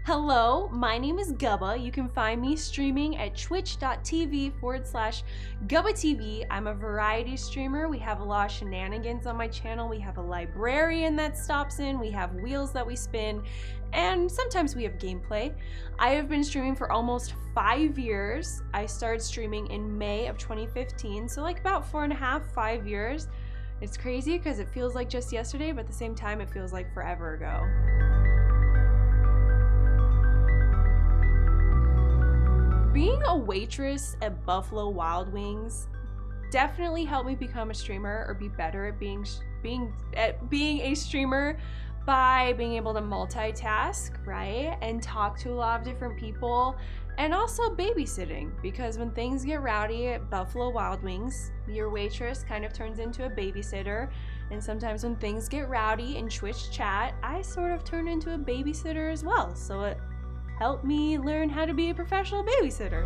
Hello, my name is Gubba. You can find me streaming at twitch.tv/GubbaTV. I'm a variety streamer. We have a lot of shenanigans on my channel. We have a librarian that stops in. We have wheels that we spin. And sometimes we have gameplay. I have been streaming for almost 5 years. I started streaming in May of 2015, so like about 4.5, 5 years. It's crazy because it feels like just yesterday, but at the same time it feels like forever ago. Being a waitress at Buffalo Wild Wings definitely helped me become a streamer or be better at being a streamer by being able to multitask, right? And talk to a lot of different people, and also babysitting, because when things get rowdy at Buffalo Wild Wings, your waitress kind of turns into a babysitter, and sometimes when things get rowdy in Twitch chat, I sort of turn into a babysitter as well. So it helped me learn how to be a professional babysitter.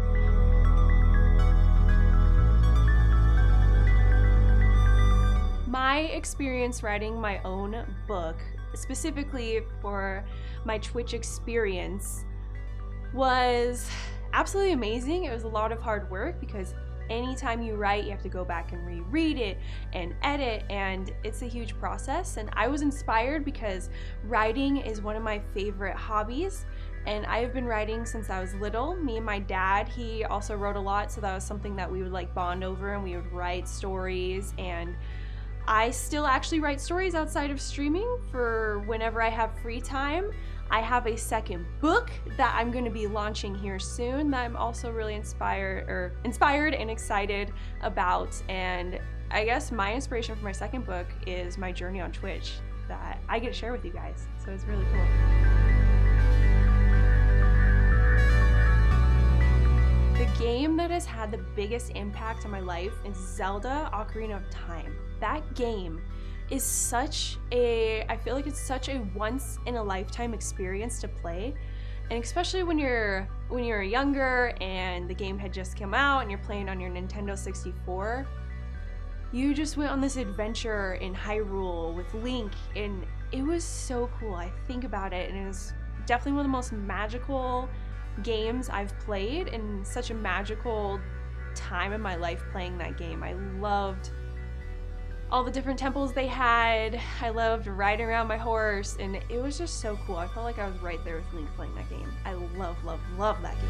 My experience writing my own book, specifically for my Twitch experience, was absolutely amazing. It was a lot of hard work because anytime you write, you have to go back and reread it and edit, and it's a huge process. And I was inspired because writing is one of my favorite hobbies, and I have been writing since I was little. Me and my dad, he also wrote a lot, so that was something that we would like bond over, and we would write stories. And I still actually write stories outside of streaming for whenever I have free time. I have a second book that I'm going to be launching here soon that I'm also really inspired and excited about. And I guess my inspiration for my second book is my journey on Twitch that I get to share with you guys. So it's really cool. The game that has had the biggest impact on my life is Zelda Ocarina of Time. That game is I feel like it's such a once in a lifetime experience to play. And especially when you're younger and the game had just come out and you're playing on your Nintendo 64, you just went on this adventure in Hyrule with Link, and it was so cool. I think about it, and it was definitely one of the most magical games I've played, and such a magical time in my life playing that game. I loved all the different temples they had. I loved riding around my horse, and it was just so cool. I felt like I was right there with Link playing that game. I love, love, love that game.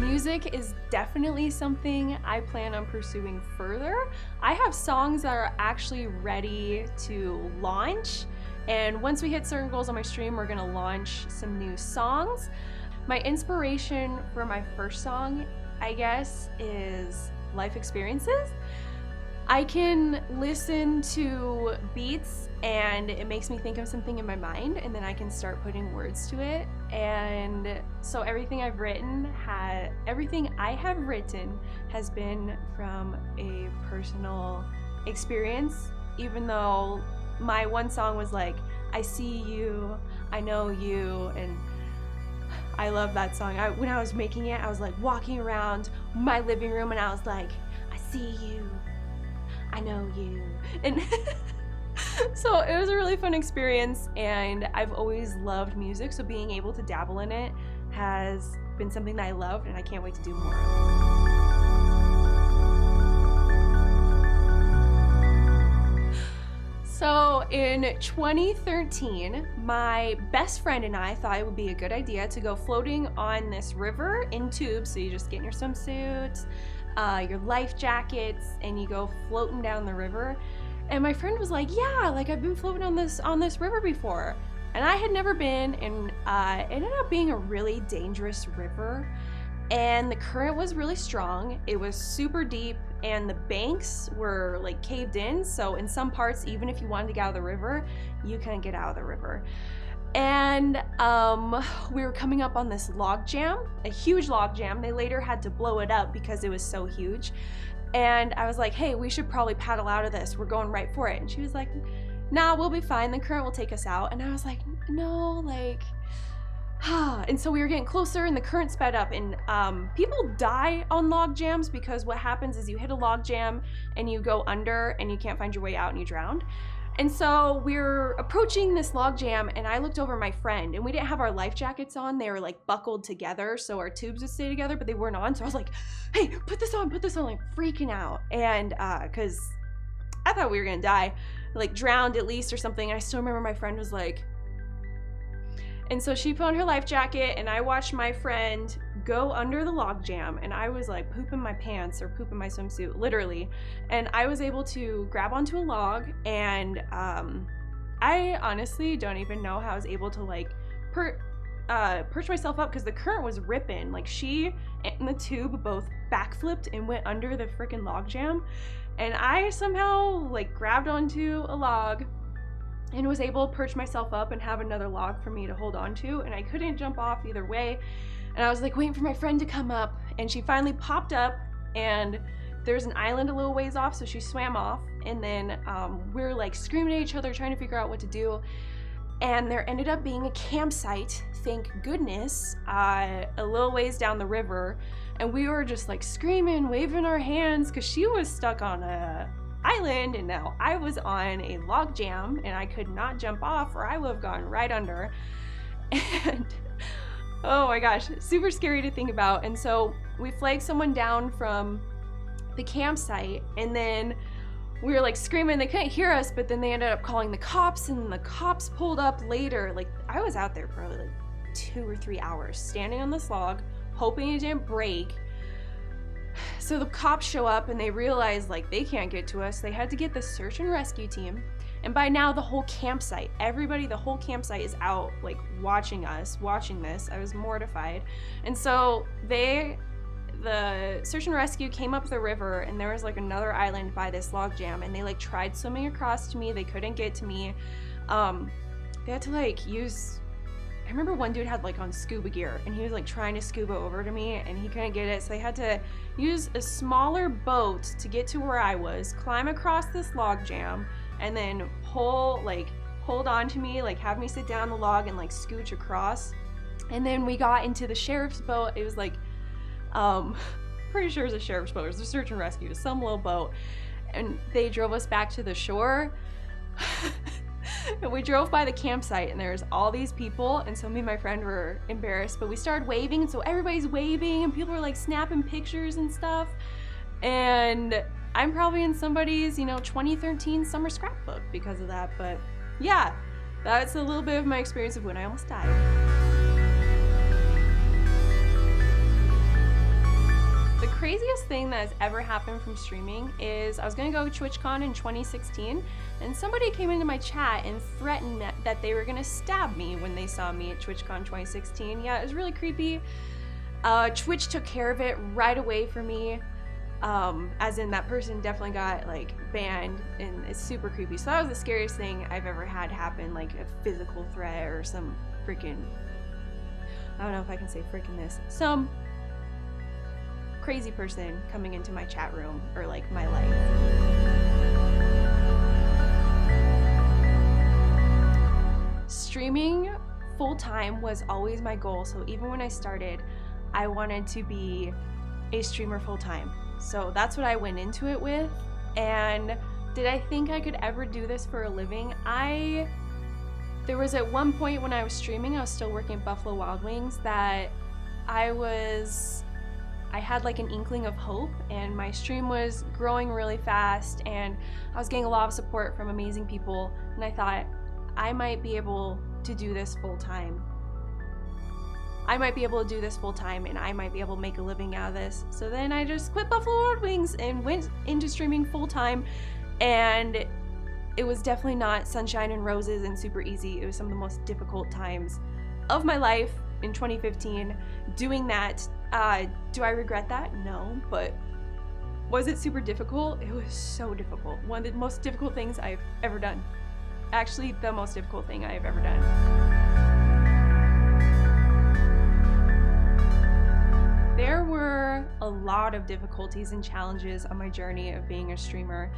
Music is definitely something I plan on pursuing further. I have songs that are actually ready to launch, and once we hit certain goals on my stream, we're gonna launch some new songs. My inspiration for my first song, I guess, is life experiences. I can listen to beats and it makes me think of something in my mind, and then I can start putting words to it. And so everything I have written has been from a personal experience, even though my one song was like, I see you, I know you, and I love that song. When I was making it, I was like walking around my living room and I was like, I see you, I know you. And so it was a really fun experience, and I've always loved music, so being able to dabble in it has been something that I loved, and I can't wait to do more. So in 2013, my best friend and I thought it would be a good idea to go floating on this river in tubes. So you just get in your swimsuits, your life jackets, and you go floating down the river. And my friend was like, yeah, like I've been floating on this river before. And I had never been, and it ended up being a really dangerous river. And the current was really strong. It was super deep, and the banks were like caved in. So in some parts, even if you wanted to get out of the river, you couldn't get out of the river. And we were coming up on this log jam, a huge log jam. They later had to blow it up because it was so huge. And I was like, hey, we should probably paddle out of this. We're going right for it. And she was like, nah, we'll be fine. The current will take us out. And I was like, no, like, and so we were getting closer and the current sped up, and people die on log jams because what happens is you hit a log jam and you go under and you can't find your way out and you drown. And so we're approaching this log jam, and I looked over at my friend, and we didn't have our life jackets on. They were like buckled together so our tubes would stay together, but they weren't on. So I was like, hey, put this on, like freaking out. And because I thought we were gonna die, like drowned at least or something. And I still remember my friend was like, and so she put on her life jacket, and I watched my friend go under the log jam, and I was like pooping my pants or pooping my swimsuit, literally. And I was able to grab onto a log, and I honestly don't even know how I was able to like perch myself up because the current was ripping. Like she and the tube both backflipped and went under the freaking log jam, and I somehow like grabbed onto a log and was able to perch myself up and have another log for me to hold on to, and I couldn't jump off either way. And I was like waiting for my friend to come up, and she finally popped up, and there's an island a little ways off, so she swam off, and then we're like screaming at each other trying to figure out what to do. And there ended up being a campsite, thank goodness, a little ways down the river, and we were just like screaming, waving our hands, because she was stuck on a island, and now I was on a log jam, and I could not jump off or I would have gone right under. And oh my gosh, super scary to think about. And so we flagged someone down from the campsite, and then we were like screaming, they couldn't hear us, but then they ended up calling the cops, and the cops pulled up later. Like I was out there probably like 2 or 3 hours standing on this log hoping it didn't break. So the cops show up, and they realize like they can't get to us. They had to get the search and rescue team, and by now the whole campsite, the whole campsite is out like watching this. I was mortified. And so the search and rescue came up the river, and there was like another island by this log jam, and they like tried swimming across to me. They couldn't get to me. They had to like use, I remember one dude had like on scuba gear, and he was like trying to scuba over to me, and he couldn't get it, so they had to use a smaller boat to get to where I was, climb across this log jam, and then hold on to me, like have me sit down the log and like scooch across. And then we got into the sheriff's boat. It was like pretty sure it was a sheriff's boat. It was a search and rescue. It was some little boat, and they drove us back to the shore. And we drove by the campsite, and there's all these people, and so me and my friend were embarrassed, but we started waving, and so everybody's waving, and people are like snapping pictures and stuff, and I'm probably in somebody's 2013 summer scrapbook because of that. But yeah, that's a little bit of my experience of when I almost died. The craziest thing that has ever happened from streaming is I was gonna go to TwitchCon in 2016, and somebody came into my chat and threatened that they were gonna stab me when they saw me at TwitchCon 2016. Yeah, it was really creepy. Twitch took care of it right away for me. As in that person definitely got like banned, and it's super creepy. So that was the scariest thing I've ever had happen, like a physical threat or some freaking, I don't know if I can say freaking this, some crazy person coming into my chat room or like my life. Streaming full-time was always my goal, so even when I started, I wanted to be a streamer full-time. So that's what I went into it with. And did I think I could ever do this for a living? There was at one point when I was streaming, I was still working at Buffalo Wild Wings, that I had like an inkling of hope, and my stream was growing really fast, and I was getting a lot of support from amazing people, and I thought I might be able to do this full time. I might be able to do this full time, and I might be able to make a living out of this. So then I just quit Buffalo Wild Wings and went into streaming full time, and it was definitely not sunshine and roses and super easy. It was some of the most difficult times of my life in 2015 doing that. Do I regret that? No, but was it super difficult? It was so difficult. One of the most difficult things I've ever done. Actually, the most difficult thing I've ever done. There were a lot of difficulties and challenges on my journey of being a streamer.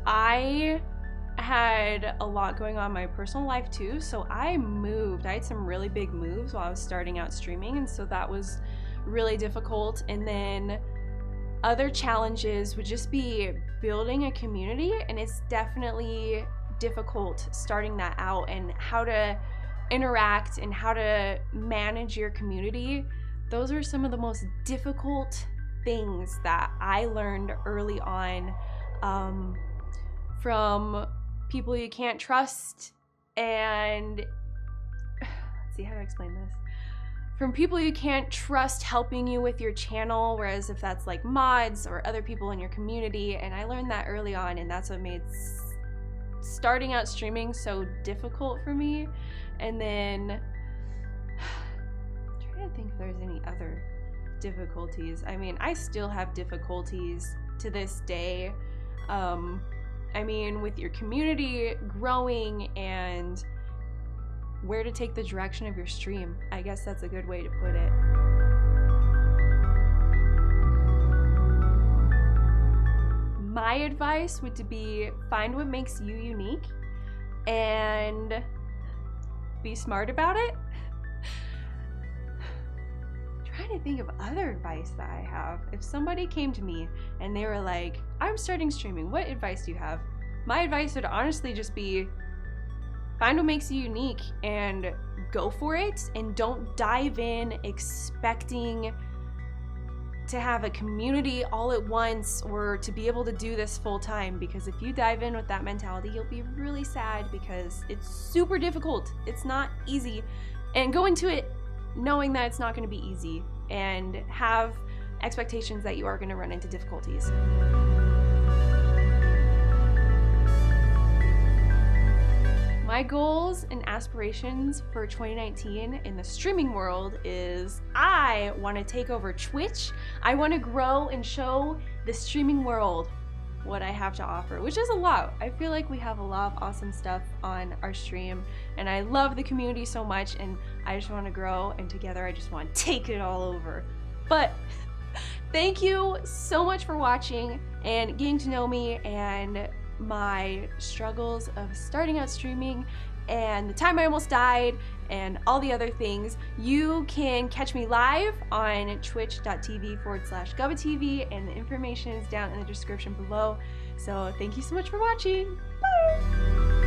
I had a lot going on in my personal life too, so I had some really big moves while I was starting out streaming, and so that was really difficult. And then Other challenges would just be building a community, and it's definitely difficult starting that out, and how to interact and how to manage your community. Those are some of the most difficult things that I learned early on, from people you can't trust, and let's see how to explain this. From people you can't trust helping you with your channel, whereas if that's like mods or other people in your community, and I learned that early on, and that's what made starting out streaming so difficult for me. And then I'm trying to think if there's any other difficulties. I mean, I still have difficulties to this day. I mean, with your community growing and where to take the direction of your stream. I guess that's a good way to put it. My advice would be find what makes you unique and be smart about it. I'm trying to think of other advice that I have. If somebody came to me and they were like, I'm starting streaming, what advice do you have? My advice would honestly just be find what makes you unique and go for it, and don't dive in expecting to have a community all at once or to be able to do this full time, because if you dive in with that mentality, you'll be really sad because it's super difficult. It's not easy. And go into it knowing that it's not going to be easy, and have expectations that you are going to run into difficulties. My goals and aspirations for 2019 in the streaming world is I want to take over Twitch. I want to grow and show the streaming world what I have to offer, which is a lot. I feel like we have a lot of awesome stuff on our stream, and I love the community so much, and I just want to grow, and together I just want to take it all over. But thank you so much for watching and getting to know me and my struggles of starting out streaming and the time I almost died and all the other things. You can catch me live on twitch.tv/GubbaTV, and the information is down in the description below. So thank you so much for watching. Bye!